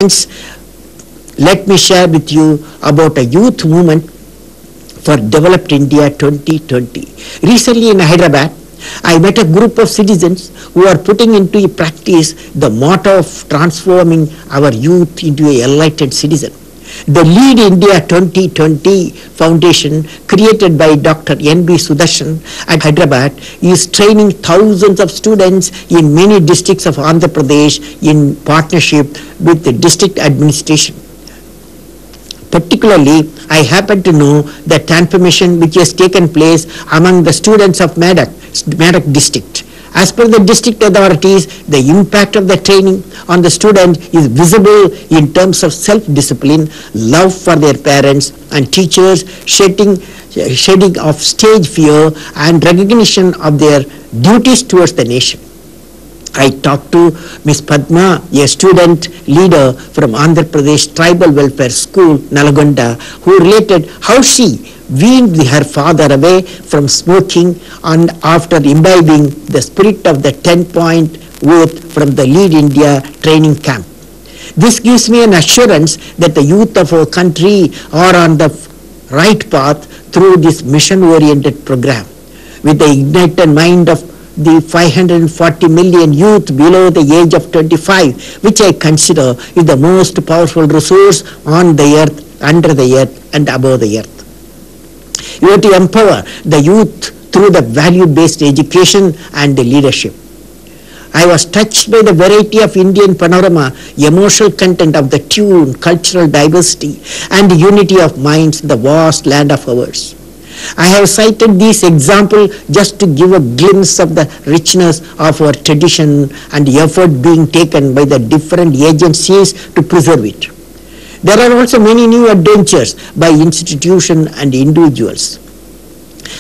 Friends, let me share with you about a youth movement for Developed India 2020. Recently in Hyderabad, I met a group of citizens who are putting into practice the motto of transforming our youth into a enlightened citizen. The Lead India 2020 Foundation, created by Dr. N.B. Sudarshan at Hyderabad, is training thousands of students in many districts of Andhra Pradesh in partnership with the district administration. Particularly, I happen to know the transformation which has taken place among the students of Medak district. As per the district authorities, the impact of the training on the student is visible in terms of self-discipline, love for their parents and teachers, shedding of stage fear and recognition of their duties towards the nation. I talked to Ms. Padma, a student leader from Andhra Pradesh Tribal Welfare School, Nalgonda, who related how she weaned her father away from smoking and after imbibing the spirit of the 10-point oath from the Lead India training camp. This gives me an assurance that the youth of our country are on the right path through this mission-oriented program. With the ignited mind of the 540 million youth below the age of 25, which I consider is the most powerful resource on the earth, under the earth and above the earth. You have to empower the youth through the value-based education and the leadership. I was touched by the variety of Indian panorama, emotional content of the tune, cultural diversity and the unity of minds in the vast land of ours. I have cited this example just to give a glimpse of the richness of our tradition and the effort being taken by the different agencies to preserve it. There are also many new adventures by institutions and individuals.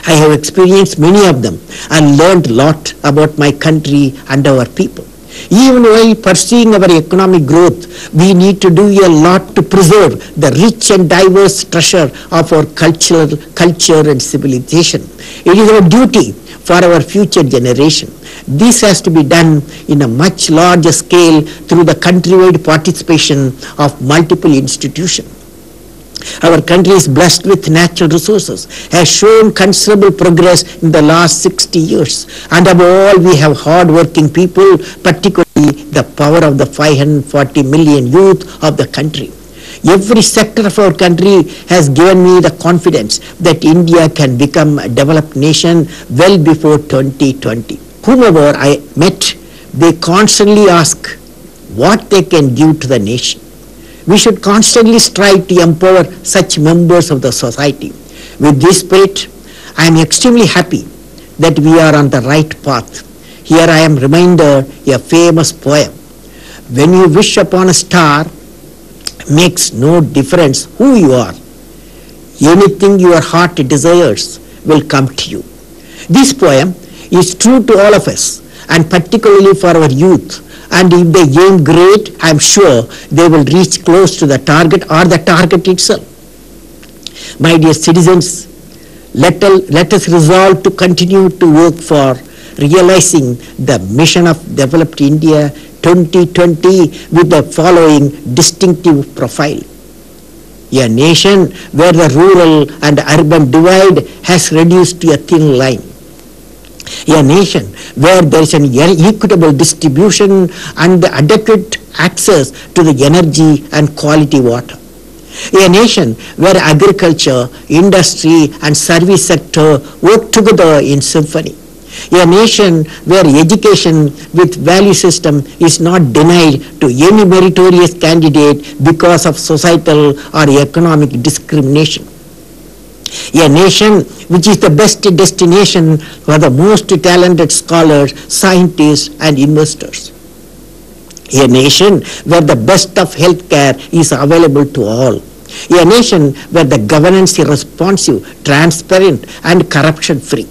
I have experienced many of them and learned a lot about my country and our people. Even while pursuing our economic growth, we need to do a lot to preserve the rich and diverse treasure of our culture and civilization. It is our duty for our future generation. This has to be done in a much larger scale through the countrywide participation of multiple institutions. Our country is blessed with natural resources, has shown considerable progress in the last 60 years. And above all, we have hard-working people, particularly the power of the 540 million youth of the country. Every sector of our country has given me the confidence that India can become a developed nation well before 2020. Whomever I met, they constantly ask what they can give to the nation. We should constantly strive to empower such members of the society. With this spirit, I am extremely happy that we are on the right path. Here I am reminded a famous poem. When you wish upon a star, makes no difference who you are. Anything your heart desires will come to you. This poem is true to all of us, and particularly for our youth. And if they aim great, I am sure they will reach close to the target or the target itself. My dear citizens, let us resolve to continue to work for realizing the mission of Developed India 2020 with the following distinctive profile. A nation where the rural and urban divide has reduced to a thin line. A nation where there is an equitable distribution and adequate access to the energy and quality water. A nation where agriculture, industry and service sector work together in symphony. A nation where education with value system is not denied to any meritorious candidate because of societal or economic discrimination. A nation which is the best destination for the most talented scholars, scientists and investors. A nation where the best of healthcare is available to all. A nation where the governance is responsive, transparent and corruption free.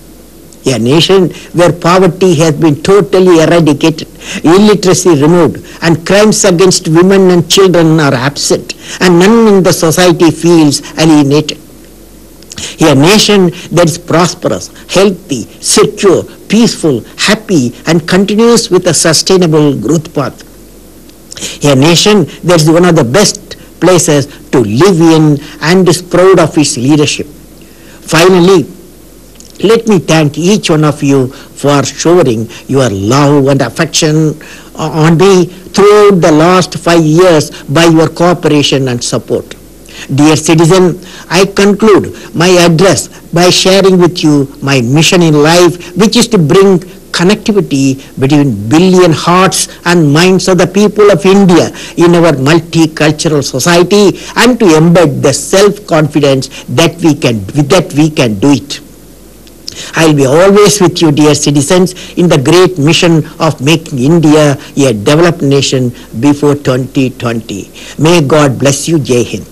A nation where poverty has been totally eradicated, illiteracy removed, and crimes against women and children are absent, and none in the society feels alienated. A nation that is prosperous, healthy, secure, peaceful, happy, and continues with a sustainable growth path. A nation that is one of the best places to live in and is proud of its leadership. Finally, let me thank each one of you for showing your love and affection on me throughout the last 5 years by your cooperation and support. Dear citizen, I conclude my address by sharing with you my mission in life, which is to bring connectivity between billion hearts and minds of the people of India in our multicultural society, and to embed the self-confidence that we can do it. I will be always with you, dear citizens, in the great mission of making India a developed nation before 2020. May God bless you. Jai Hind.